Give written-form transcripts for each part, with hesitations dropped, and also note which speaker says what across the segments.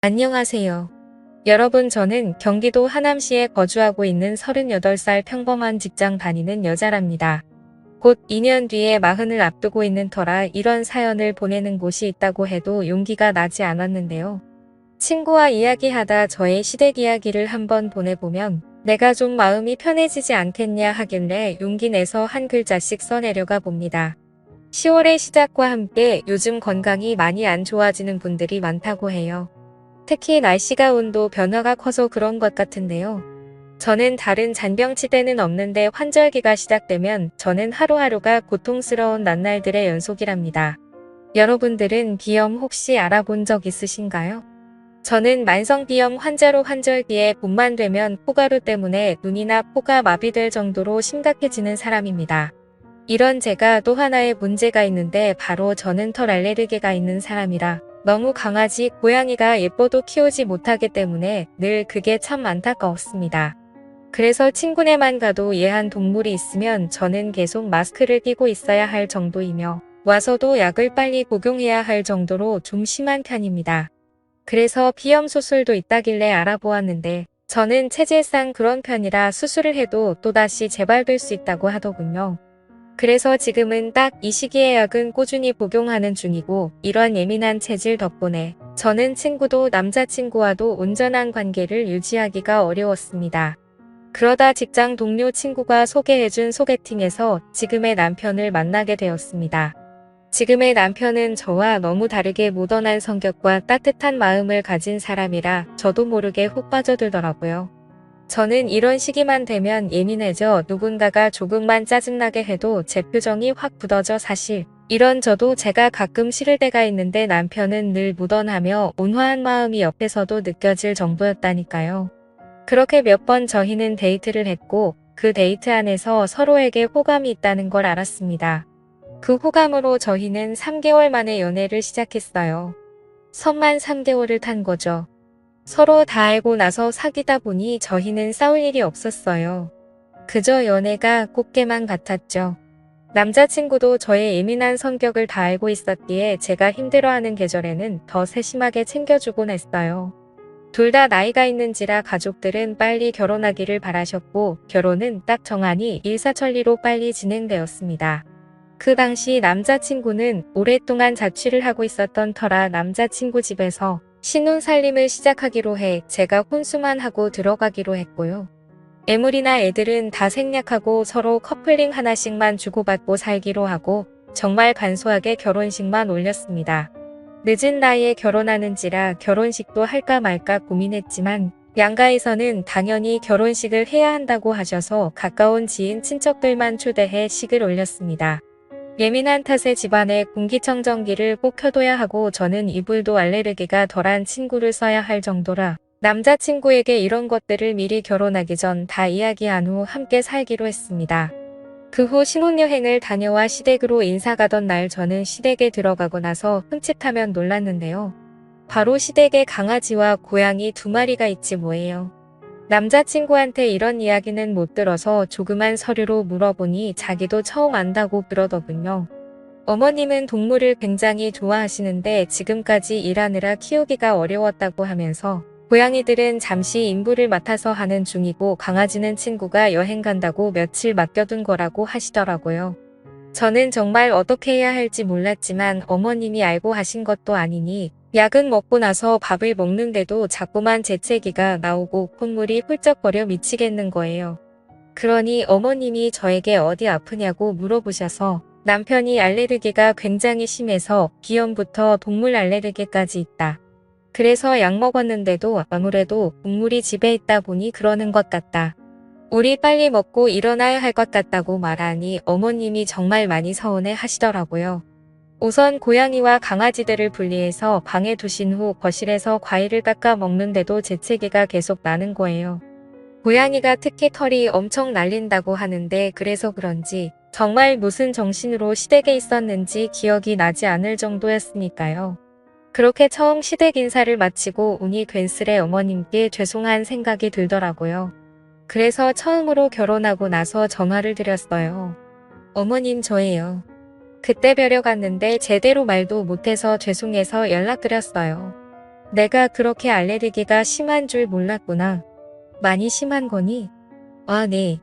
Speaker 1: 안녕하세요. 여러분, 저는 경기도 하남시에 거주하고 있는 38살 평범한 직장 다니는 여자랍니다. 곧 2년 뒤에 마흔을 앞두고 있는 터라 이런 사연을 보내는 곳이 있다고 해도 용기가 나지 않았는데요. 친구와 이야기하다 저의 시댁 이야기를 한번 보내보면 내가 좀 마음이 편해지지 않겠냐 하길래 용기 내서 한 글자씩 써내려가 봅니다. 10월의 시작과 함께 요즘 건강이 많이 안 좋아지는 분들이 많다고 해요. 특히 날씨가 온도 변화가 커서 그런 것 같은데요. 저는 다른 잔병치레는 없는데 환절기가 시작되면 저는 하루하루가 고통스러운 나날들의 연속이랍니다. 여러분들은 비염 혹시 알아본 적 있으신가요? 저는 만성비염 환자로 환절기에 봄만 되면 포가루 때문에 눈이나 코가 마비될 정도로 심각해지는 사람입니다. 이런 제가 또 하나의 문제가 있는데 바로 저는 털 알레르기가 있는 사람이라 너무 강아지, 고양이가 예뻐도 키우지 못하기 때문에 늘 그게 참 안타까웠습니다. 그래서 친구네만 가도 예한 동물이 있으면 저는 계속 마스크를 끼고 있어야 할 정도이며 와서도 약을 빨리 복용해야 할 정도로 좀 심한 편입니다. 그래서 비염 수술도 있다길래 알아보았는데 저는 체질상 그런 편이라 수술을 해도 또다시 재발될 수 있다고 하더군요. 그래서 지금은 딱 이 시기에 약은 꾸준히 복용하는 중이고 이런 예민한 체질 덕분에 저는 친구도 남자친구와도 온전한 관계를 유지하기가 어려웠습니다. 그러다 직장 동료 친구가 소개해준 소개팅에서 지금의 남편을 만나게 되었습니다. 지금의 남편은 저와 너무 다르게 모던한 성격과 따뜻한 마음을 가진 사람이라 저도 모르게 훅 빠져들더라고요. 저는 이런 시기만 되면 예민해져 누군가가 조금만 짜증나게 해도 제 표정이 확 굳어져 사실 이런 저도 제가 가끔 싫을 때가 있는데 남편은 늘 무던하며 온화한 마음이 옆에서도 느껴질 정도였다니까요. 그렇게 몇 번 저희는 데이트를 했고 그 데이트 안에서 서로에게 호감이 있다는 걸 알았습니다. 그 호감으로 저희는 3개월 만에 연애를 시작했어요. 선만 3개월을 탄 거죠. 서로 다 알고 나서 사귀다 보니 저희는 싸울 일이 없었어요. 그저 연애가 꽃게만 같았죠. 남자친구도 저의 예민한 성격을 다 알고 있었기에 제가 힘들어하는 계절에는 더 세심하게 챙겨주곤 했어요. 둘 다 나이가 있는지라 가족들은 빨리 결혼하기를 바라셨고 결혼은 딱 정하니 일사천리로 빨리 진행되었습니다. 그 당시 남자친구는 오랫동안 자취를 하고 있었던 터라 남자친구 집에서 신혼살림을 시작하기로 해 제가 혼수만 하고 들어가기로 했고요. 애물이나 애들은 다 생략하고 서로 커플링 하나씩만 주고받고 살기로 하고 정말 간소하게 결혼식만 올렸습니다. 늦은 나이에 결혼하는지라 결혼식도 할까 말까 고민했지만 양가에서는 당연히 결혼식을 해야 한다고 하셔서 가까운 지인 친척들만 초대해 식을 올렸습니다. 예민한 탓에 집안에 공기청정기를 꼭 켜둬야 하고 저는 이불도 알레르기가 덜한 친구를 써야 할 정도라 남자친구에게 이런 것들을 미리 결혼하기 전 다 이야기한 후 함께 살기로 했습니다. 그 후 신혼여행을 다녀와 시댁으로 인사 가던 날 저는 시댁에 들어가고 나서 흠칫하면 놀랐는데요. 바로 시댁에 강아지와 고양이 2마리가 있지 뭐예요. 남자친구한테 이런 이야기는 못 들어서 조그만 서류로 물어보니 자기도 처음 안다고 그러더군요. 어머님은 동물을 굉장히 좋아하시는데 지금까지 일하느라 키우기가 어려웠다고 하면서 고양이들은 잠시 임무를 맡아서 하는 중이고 강아지는 친구가 여행 간다고 며칠 맡겨둔 거라고 하시더라고요. 저는 정말 어떻게 해야 할지 몰랐지만 어머님이 알고 하신 것도 아니니 약은 먹고 나서 밥을 먹는데도 자꾸만 재채기가 나오고 콧물이 훌쩍거려 미치겠는 거예요. 그러니 어머님이 저에게 어디 아프냐고 물어보셔서 남편이 알레르기가 굉장히 심해서 비염부터 동물 알레르기까지 있다. 그래서 약 먹었는데도 아무래도 동물이 집에 있다 보니 그러는 것 같다. 우리 빨리 먹고 일어나야 할 것 같다고 말하니 어머님이 정말 많이 서운해 하시더라고요. 우선 고양이와 강아지들을 분리해서 방에 두신 후 거실에서 과일을 깎아 먹는데도 재채기가 계속 나는 거예요. 고양이가 특히 털이 엄청 날린다고 하는데 그래서 그런지 정말 무슨 정신으로 시댁에 있었는지 기억이 나지 않을 정도였으니까요. 그렇게 처음 시댁 인사를 마치고 운이 괜스레 어머님께 죄송한 생각이 들더라고요. 그래서 처음으로 결혼하고 나서 전화를 드렸어요. 어머님 저예요. 그때 뵈러 갔는데 제대로 말도 못해서 죄송해서 연락드렸어요. 내가 그렇게 알레르기가 심한 줄 몰랐구나. 많이 심한 거니? 아, 네.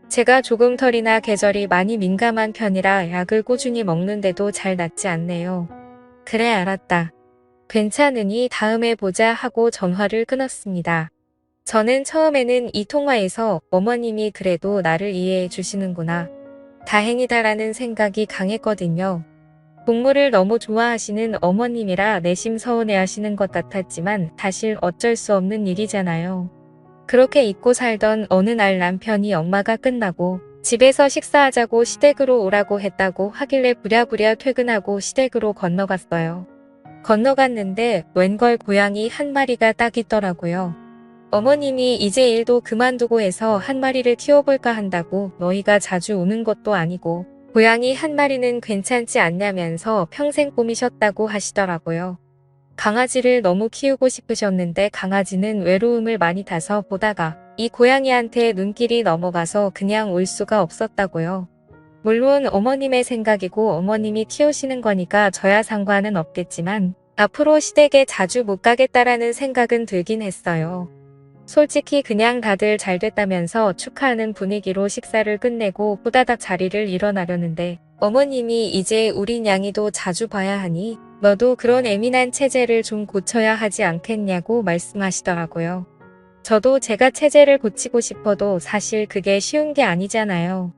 Speaker 1: 제가 조금 털이나 계절이 많이 민감한 편이라 약을 꾸준히 먹는데도 잘 낫지 않네요. 그래, 알았다. 괜찮으니 다음에 보자 하고 전화를 끊었습니다. 저는 처음에는 이 통화에서 어머님이 그래도 나를 이해해 주시는구나. 다행이다라는 생각이 강했거든요. 동물을 너무 좋아하시는 어머님이라 내심 서운해하시는 것 같았지만 사실 어쩔 수 없는 일이잖아요. 그렇게 잊고 살던 어느 날 남편이 엄마가 끝나고 집에서 식사하자고 시댁으로 오라고 했다고 하길래 부랴부랴 퇴근하고 시댁으로 건너갔어요. 건너갔는데 웬걸 고양이 한 마리가 딱 있더라고요. 어머님이 이제 일도 그만두고 해서 한 마리를 키워볼까 한다고 너희가 자주 오는 것도 아니고 고양이 한 마리는 괜찮지 않냐면서 평생 꾸미셨다고 하시더라고요. 강아지를 너무 키우고 싶으셨는데 강아지는 외로움을 많이 타서 보다가 이 고양이한테 눈길이 넘어가서 그냥 올 수가 없었다고요. 물론 어머님의 생각이고 어머님이 키우시는 거니까 저야 상관은 없겠지만 앞으로 시댁에 자주 못 가겠다라는 생각은 들긴 했어요. 솔직히 그냥 다들 잘 됐다면서 축하하는 분위기로 식사를 끝내고 후다닥 자리를 일어나려는데 어머님이 이제 우리 냥이도 자주 봐야 하니 너도 그런 예민한 체질을 좀 고쳐야 하지 않겠냐고 말씀하시더라고요. 저도 제가 체질을 고치고 싶어도 사실 그게 쉬운 게 아니잖아요.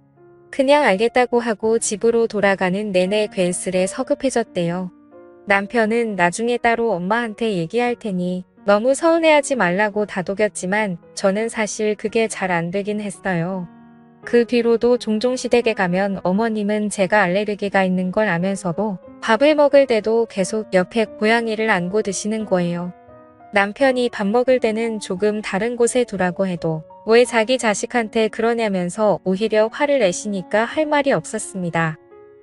Speaker 1: 그냥 알겠다고 하고 집으로 돌아가는 내내 괜스레 서급해졌대요. 남편은 나중에 따로 엄마한테 얘기할 테니 너무 서운해하지 말라고 다독였지만 저는 사실 그게 잘 안 되긴 했어요. 그 뒤로도 종종 시댁에 가면 어머님은 제가 알레르기가 있는 걸 아면서도 밥을 먹을 때도 계속 옆에 고양이를 안고 드시는 거예요. 남편이 밥 먹을 때는 조금 다른 곳에 두라고 해도 왜 자기 자식한테 그러냐면서 오히려 화를 내시니까 할 말이 없었습니다.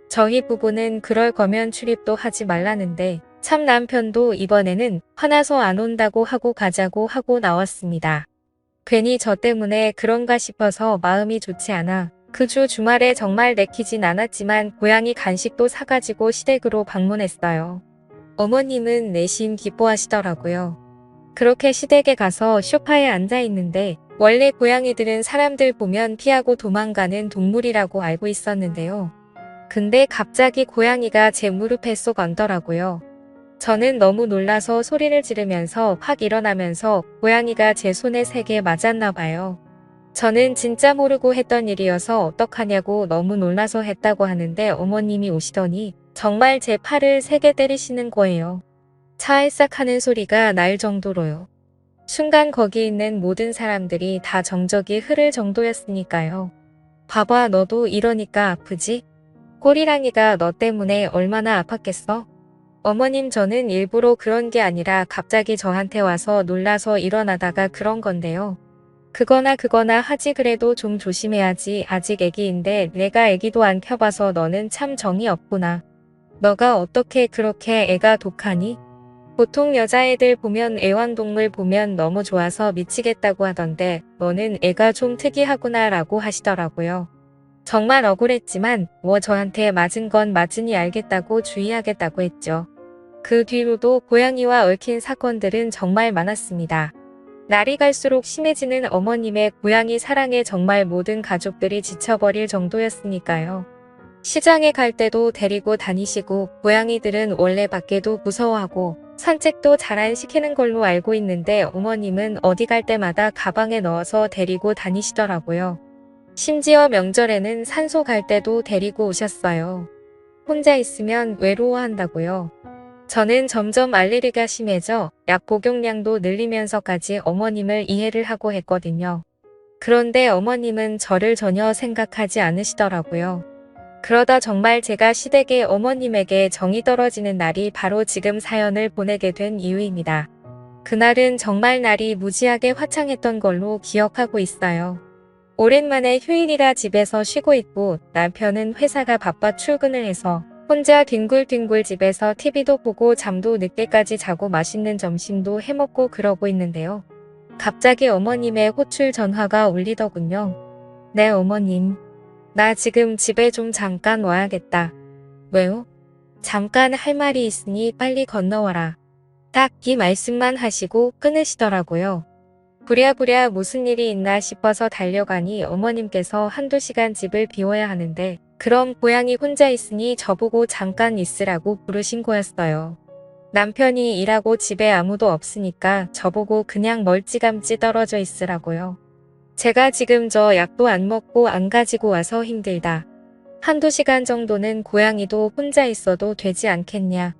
Speaker 1: 저희 부부는 그럴 거면 출입도 하지 말라는데 참 남편도 이번에는 화나서 안 온다고 하고 가자고 하고 나왔습니다. 괜히 저 때문에 그런가 싶어서 마음이 좋지 않아 그 주 주말에 정말 내키진 않았지만 고양이 간식도 사가지고 시댁으로 방문했어요. 어머님은 내심 기뻐하시더라고요. 그렇게 시댁에 가서 소파에 앉아 있는데 원래 고양이들은 사람들 보면 피하고 도망가는 동물이라고 알고 있었는데요. 근데 갑자기 고양이가 제 무릎에 쏙 얹더라고요. 저는 너무 놀라서 소리를 지르면서 확 일어나면서 고양이가 제 손에 3개 맞았나 봐요. 저는 진짜 모르고 했던 일이어서 어떡하냐고 너무 놀라서 했다고 하는데 어머님이 오시더니 정말 제 팔을 3개 때리시는 거예요. 차알싹 하는 소리가 날 정도로요. 순간 거기 있는 모든 사람들이 다 정적이 흐를 정도였으니까요. 봐봐 너도 이러니까 아프지? 꼬리랑이가 너 때문에 얼마나 아팠겠어? 어머님 저는 일부러 그런 게 아니라 갑자기 저한테 와서 놀라서 일어나다가 그런 건데요. 그거나 하지 그래도 좀 조심해야지 아직 애기인데 내가 애기도 안 켜봐서 너는 참 정이 없구나. 너가 어떻게 그렇게 애가 독하니? 보통 여자애들 보면 애완동물 보면 너무 좋아서 미치겠다고 하던데 너는 애가 좀 특이하구나 라고 하시더라고요. 정말 억울했지만 저한테 맞은 건 맞으니 알겠다고 주의하겠다고 했죠. 그 뒤로도 고양이와 얽힌 사건들은 정말 많았습니다. 날이 갈수록 심해지는 어머님의 고양이 사랑에 정말 모든 가족들이 지쳐버릴 정도였으니까요. 시장에 갈 때도 데리고 다니시고 고양이들은 원래 밖에도 무서워하고 산책도 잘 안 시키는 걸로 알고 있는데 어머님은 어디 갈 때마다 가방에 넣어서 데리고 다니시더라고요. 심지어 명절에는 산소 갈 때도 데리고 오셨어요. 혼자 있으면 외로워한다고요. 저는 점점 알레르기가 심해져 약 복용량도 늘리면서까지 어머님을 이해를 하고 했거든요. 그런데 어머님은 저를 전혀 생각하지 않으시더라고요. 그러다 정말 제가 시댁에 어머님에게 정이 떨어지는 날이 바로 지금 사연을 보내게 된 이유입니다. 그날은 정말 날이 무지하게 화창했던 걸로 기억하고 있어요. 오랜만에 휴일이라 집에서 쉬고 있고 남편은 회사가 바빠 출근을 해서 혼자 뒹굴뒹굴 집에서 TV도 보고 잠도 늦게까지 자고 맛있는 점심도 해먹고 그러고 있는데요. 갑자기 어머님의 호출 전화가 울리더군요. 네 어머님. 나 지금 집에 좀 잠깐 와야겠다. 왜요? 잠깐 할 말이 있으니 빨리 건너와라. 딱 이 말씀만 하시고 끊으시더라고요. 부랴부랴 무슨 일이 있나 싶어서 달려가니 어머님께서 한두 시간 집을 비워야 하는데 그럼 고양이 혼자 있으니 저보고 잠깐 있으라고 부르신 거였어요. 남편이 일하고 집에 아무도 없으니까 저보고 그냥 멀찌감치 떨어져 있으라고요. 제가 지금 저 약도 안 먹고 안 가지고 와서 힘들다. 한두 시간 정도는 고양이도 혼자 있어도 되지 않겠냐.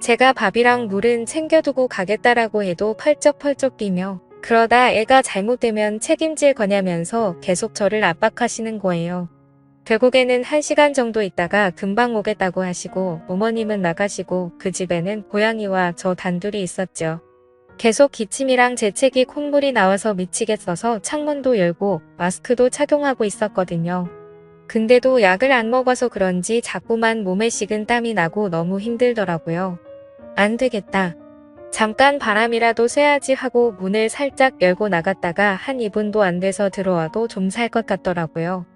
Speaker 1: 제가 밥이랑 물은 챙겨두고 가겠다라고 해도 펄쩍펄쩍 뛰며 그러다 애가 잘못되면 책임질 거냐면서 계속 저를 압박하시는 거예요. 결국에는 1시간 정도 있다가 금방 오겠다고 하시고 어머님은 나가시고 그 집에는 고양이와 저 단둘이 있었죠. 계속 기침이랑 재채기 콧물이 나와서 미치겠어서 창문도 열고 마스크도 착용하고 있었거든요. 근데도 약을 안 먹어서 그런지 자꾸만 몸에 식은 땀이 나고 너무 힘들더라고요. 안 되겠다. 잠깐 바람이라도 쐬야지 하고 문을 살짝 열고 나갔다가 한 2분도 안 돼서 들어와도 좀 살 것 같더라고요.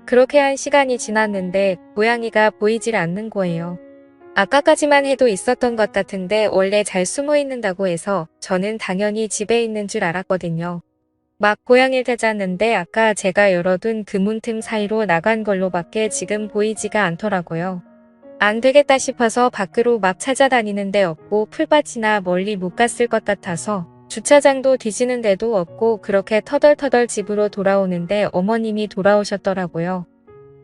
Speaker 1: 그렇게 한 시간이 지났는데 고양이가 보이질 않는 거예요. 아까까지만 해도 있었던 것 같은데 원래 잘 숨어 있는다고 해서 저는 당연히 집에 있는 줄 알았거든요. 막 고양이를 찾았는데 아까 제가 열어둔 그 문틈 사이로 나간 걸로밖에 지금 보이지가 않더라고요. 안 되겠다 싶어서 밖으로 막 찾아다니는데 없고 풀밭이나 멀리 못 갔을 것 같아서 주차장도 뒤지는 데도 없고 그렇게 터덜터덜 집으로 돌아오는데 어머님이 돌아오셨더라고요.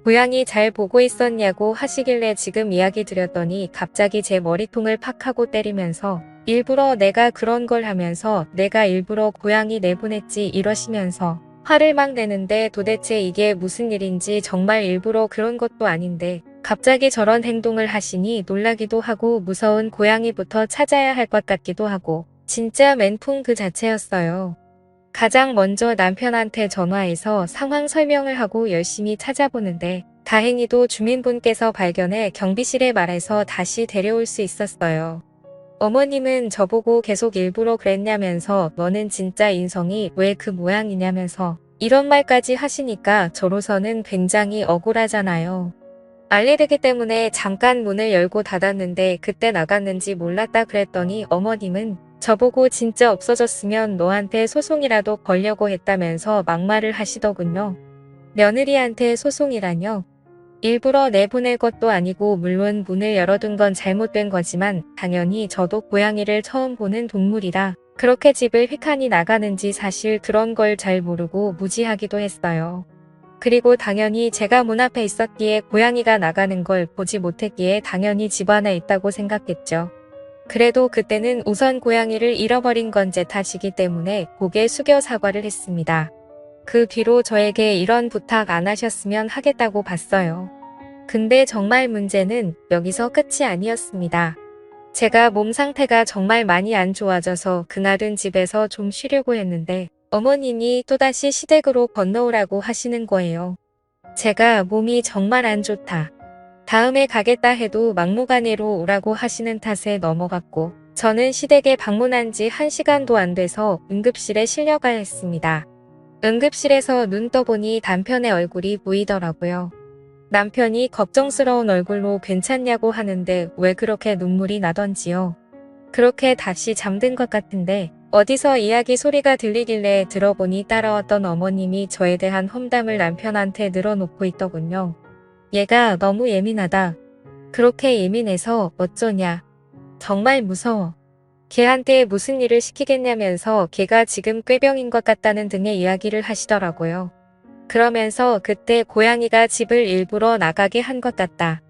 Speaker 1: 고양이 잘 보고 있었냐고 하시길래 지금 이야기 드렸더니 갑자기 제 머리통을 팍 하고 때리면서 일부러 내가 그런 걸 하면서 내가 일부러 고양이 내보냈지 이러시면서 화를 막 내는데 도대체 이게 무슨 일인지 정말 일부러 그런 것도 아닌데 갑자기 저런 행동을 하시니 놀라기도 하고 무서운 고양이부터 찾아야 할 것 같기도 하고 진짜 멘붕 그 자체였어요. 가장 먼저 남편한테 전화해서 상황 설명을 하고 열심히 찾아보는데 다행히도 주민분께서 발견해 경비실에 말해서 다시 데려올 수 있었어요. 어머님은 저보고 계속 일부러 그랬냐면서 너는 진짜 인성이 왜 그 모양이냐면서 이런 말까지 하시니까 저로서는 굉장히 억울하잖아요. 알레르기 때문에 잠깐 문을 열고 닫았는데 그때 나갔는지 몰랐다 그랬더니 어머님은 저보고 진짜 없어졌으면 너한테 소송이라도 걸려고 했다면서 막말을 하시더군요. 며느리한테 소송이라뇨? 일부러 내보낼 것도 아니고 물론 문을 열어둔 건 잘못된 거지만 당연히 저도 고양이를 처음 보는 동물이라 그렇게 집을 휙하니 나가는지 사실 그런 걸 잘 모르고 무지하기도 했어요. 그리고 당연히 제가 문 앞에 있었기에 고양이가 나가는 걸 보지 못했기에 당연히 집 안에 있다고 생각했죠. 그래도 그때는 우선 고양이를 잃어버린 건 제 탓이기 때문에 고개 숙여 사과를 했습니다. 그 뒤로 저에게 이런 부탁 안 하셨으면 하겠다고 봤어요. 근데 정말 문제는 여기서 끝이 아니었습니다. 제가 몸 상태가 정말 많이 안 좋아져서 그날은 집에서 좀 쉬려고 했는데 어머님이 또다시 시댁으로 건너오라고 하시는 거예요. 제가 몸이 정말 안 좋다. 다음에 가겠다 해도 막무가내로 오라고 하시는 탓에 넘어갔고 저는 시댁에 방문한 지 1시간도 안 돼서 응급실에 실려가야 했습니다. 응급실에서 눈 떠보니 남편의 얼굴이 보이더라고요. 남편이 걱정스러운 얼굴로 괜찮냐고 하는데 왜 그렇게 눈물이 나던지요. 그렇게 다시 잠든 것 같은데 어디서 이야기 소리가 들리길래 들어보니 따라왔던 어머님이 저에 대한 험담을 남편한테 늘어놓고 있더군요. 얘가 너무 예민하다. 그렇게 예민해서 어쩌냐. 정말 무서워. 걔한테 무슨 일을 시키겠냐면서 걔가 지금 꾀병인 것 같다는 등의 이야기를 하시더라고요. 그러면서 그때 고양이가 집을 일부러 나가게 한 것 같다.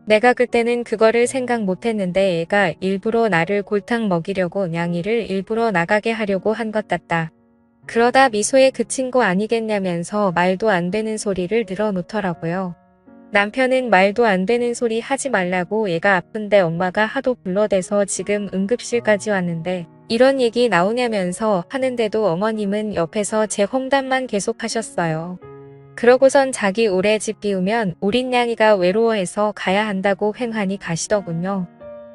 Speaker 1: 내가 그때는 그거를 생각 못했는데 애가 일부러 나를 골탕 먹이려고 냥이를 일부러 나가게 하려고 한 것 같다. 그러다 미소에 그친 거 아니겠냐면서 말도 안 되는 소리를 늘어놓더라고요. 남편은 말도 안 되는 소리 하지 말라고 얘가 아픈데 엄마가 하도 불러대서 지금 응급실까지 왔는데 이런 얘기 나오냐면서 하는데도 어머님은 옆에서 제 험담만 계속 하셨어요. 그러고선 자기 올해 집 비우면 우린 냥이가 외로워해서 가야 한다고 횡하니 가시더군요.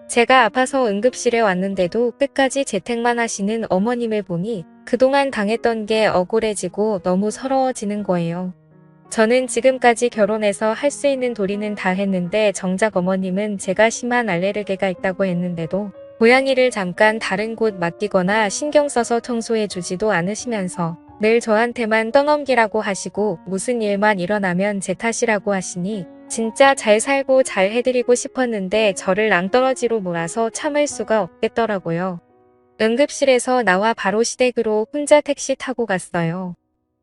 Speaker 1: 제가 아파서 응급실에 왔는데도 끝까지 재택만 하시는 어머님을 보니 그동안 당했던 게 억울해지고 너무 서러워지는 거예요. 저는 지금까지 결혼해서 할 수 있는 도리는 다 했는데 정작 어머님은 제가 심한 알레르기가 있다고 했는데도 고양이를 잠깐 다른 곳 맡기거나 신경 써서 청소해 주지도 않으시면서 늘 저한테만 떠넘기라고 하시고 무슨 일만 일어나면 제 탓이라고 하시니 진짜 잘 살고 잘 해드리고 싶었는데 저를 낭떠러지로 몰아서 참을 수가 없겠더라고요. 응급실에서 나와 바로 시댁으로 혼자 택시 타고 갔어요.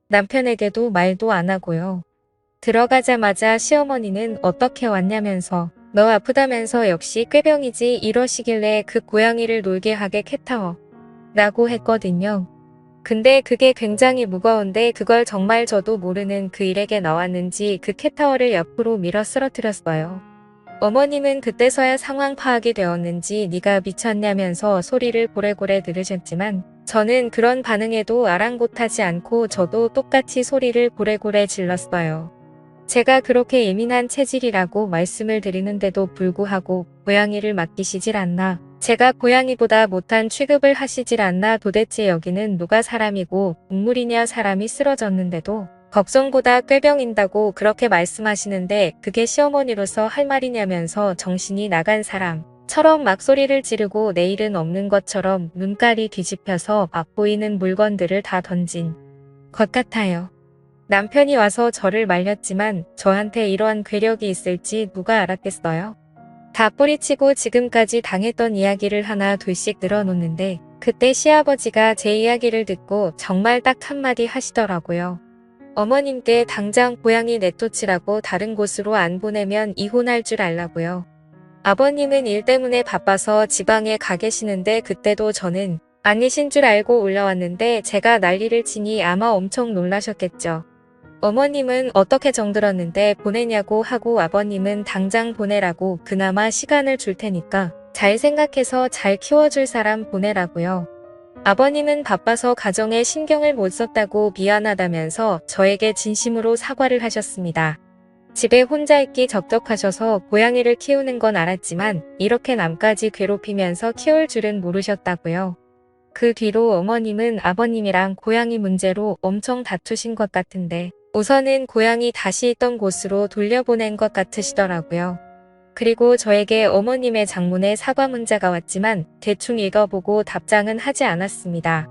Speaker 1: 남편에게도 말도 안 하고요. 들어가자마자 시어머니는 어떻게 왔냐면서 너 아프다면서 역시 꾀병이지 이러시길래 그 고양이를 놀게 하게 캣타워 라고 했거든요. 근데 그게 굉장히 무거운데 그걸 정말 저도 모르는 그 일에게 나왔는지 그 캣타워를 옆으로 밀어 쓰러뜨렸어요. 어머님은 그때서야 상황 파악이 되었는지 네가 미쳤냐면서 소리를 고래고래 들으셨지만 저는 그런 반응에도 아랑곳하지 않고 저도 똑같이 소리를 고래고래 질렀어요. 제가 그렇게 예민한 체질이라고 말씀을 드리는데도 불구하고 고양이를 맡기시질 않나. 제가 고양이보다 못한 취급을 하시질 않나. 도대체 여기는 누가 사람이고 동물이냐. 사람이 쓰러졌는데도 걱정보다 꾀병인다고 그렇게 말씀하시는데 그게 시어머니로서 할 말이냐면서 정신이 나간 사람처럼 막 소리를 지르고 내일은 없는 것처럼 눈깔이 뒤집혀서 맛보이는 물건들을 다 던진 것 같아요. 남편이 와서 저를 말렸지만 저한테 이러한 괴력이 있을지 누가 알았겠어요? 다 뿌리치고 지금까지 당했던 이야기를 하나 둘씩 늘어놓는데 그때 시아버지가 제 이야기를 듣고 정말 딱 한마디 하시더라고요. 어머님께 당장 고양이 내쫓으라고 다른 곳으로 안 보내면 이혼할 줄 알라고요. 아버님은 일 때문에 바빠서 지방에 가 계시는데 그때도 저는 아니신 줄 알고 올라왔는데 제가 난리를 치니 아마 엄청 놀라셨겠죠. 어머님은 어떻게 정들었는데 보내냐고 하고 아버님은 당장 보내라고 그나마 시간을 줄 테니까 잘 생각해서 잘 키워줄 사람 보내라고요. 아버님은 바빠서 가정에 신경을 못 썼다고 미안하다면서 저에게 진심으로 사과를 하셨습니다. 집에 혼자 있기 적적하셔서 고양이를 키우는 건 알았지만 이렇게 남까지 괴롭히면서 키울 줄은 모르셨다고요. 그 뒤로 어머님은 아버님이랑 고양이 문제로 엄청 다투신 것 같은데 우선은 고양이 다시 있던 곳으로 돌려보낸 것 같으시더라고요. 그리고 저에게 어머님의 장문의 사과 문자가 왔지만 대충 읽어보고 답장은 하지 않았습니다.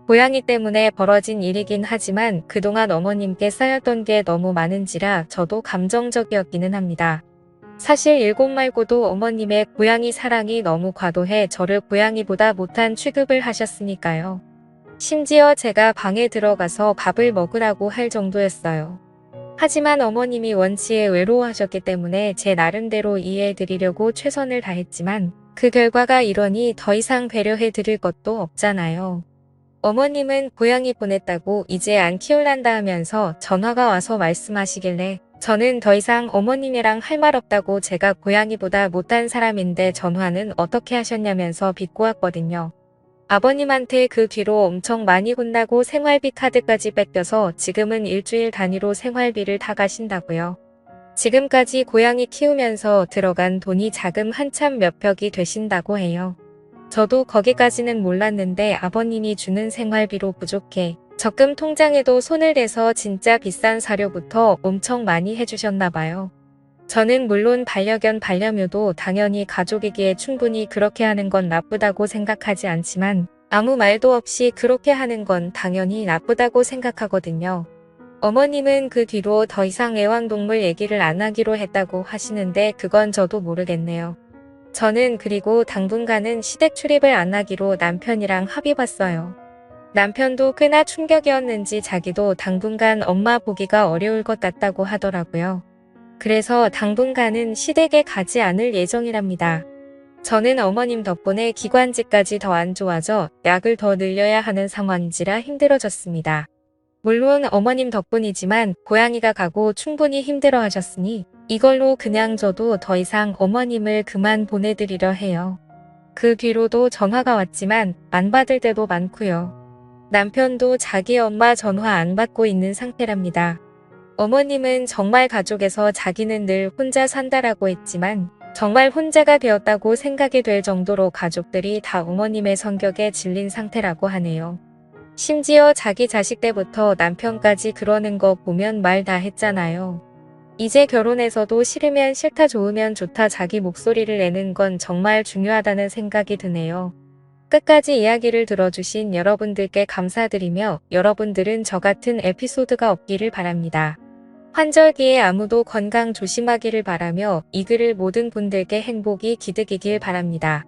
Speaker 1: 고양이 때문에 벌어진 일이긴 하지만 그동안 어머님께 쌓였던 게 너무 많은지라 저도 감정적이었기는 합니다. 사실 일곱 말고도 어머님의 고양이 사랑이 너무 과도해 저를 고양이보다 못한 취급을 하셨으니까요. 심지어 제가 방에 들어가서 밥을 먹으라고 할 정도였어요. 하지만 어머님이 원치에 외로워하셨기 때문에 제 나름대로 이해해드리려고 최선을 다했지만 그 결과가 이러니 더 이상 배려해드릴 것도 없잖아요. 어머님은 고양이 보냈다고 이제 안 키울란다 하면서 전화가 와서 말씀하시길래 저는 더 이상 어머님이랑 할 말 없다고 제가 고양이보다 못한 사람인데 전화는 어떻게 하셨냐면서 비꼬았거든요. 아버님한테 그 뒤로 엄청 많이 혼나고 생활비 카드까지 뺏겨서 지금은 일주일 단위로 생활비를 다 가신다고요. 지금까지 고양이 키우면서 들어간 돈이 자금 한참 몇 벽이 되신다고 해요. 저도 거기까지는 몰랐는데 아버님이 주는 생활비로 부족해 적금 통장에도 손을 대서 진짜 비싼 사료부터 엄청 많이 해주셨나 봐요. 저는 물론 반려견 반려묘도 당연히 가족이기에 충분히 그렇게 하는 건 나쁘다고 생각하지 않지만 아무 말도 없이 그렇게 하는 건 당연히 나쁘다고 생각하거든요. 어머님은 그 뒤로 더 이상 애완동물 얘기를 안 하기로 했다고 하시는데 그건 저도 모르겠네요. 저는 그리고 당분간은 시댁 출입을 안 하기로 남편이랑 합의 봤어요. 남편도 꽤나 충격이었는지 자기도 당분간 엄마 보기가 어려울 것 같다고 하더라고요. 그래서 당분간은 시댁에 가지 않을 예정이랍니다. 저는 어머님 덕분에 기관지까지 더 안 좋아져 약을 더 늘려야 하는 상황인지라 힘들어졌습니다. 물론 어머님 덕분이지만 고양이가 가고 충분히 힘들어하셨으니 이걸로 그냥 저도 더 이상 어머님을 그만 보내드리려 해요. 그 뒤로도 전화가 왔지만 안 받을 때도 많고요. 남편도 자기 엄마 전화 안 받고 있는 상태랍니다. 어머님은 정말 가족에서 자기는 늘 혼자 산다라고 했지만 정말 혼자가 되었다고 생각이 될 정도로 가족들이 다 어머님의 성격에 질린 상태라고 하네요. 심지어 자기 자식 때부터 남편까지 그러는 거 보면 말 다 했잖아요. 이제 결혼해서도 싫으면 싫다 좋으면 좋다 자기 목소리를 내는 건 정말 중요하다는 생각이 드네요. 끝까지 이야기를 들어주신 여러분들께 감사드리며 여러분들은 저 같은 에피소드가 없기를 바랍니다. 환절기에 아무도 건강 조심하기를 바라며 이 글을 모든 분들께 행복이 기득이길 바랍니다.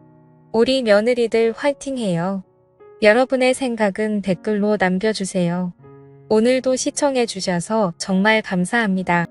Speaker 1: 우리 며느리들 화이팅해요. 여러분의 생각은 댓글로 남겨주세요. 오늘도 시청해주셔서 정말 감사합니다.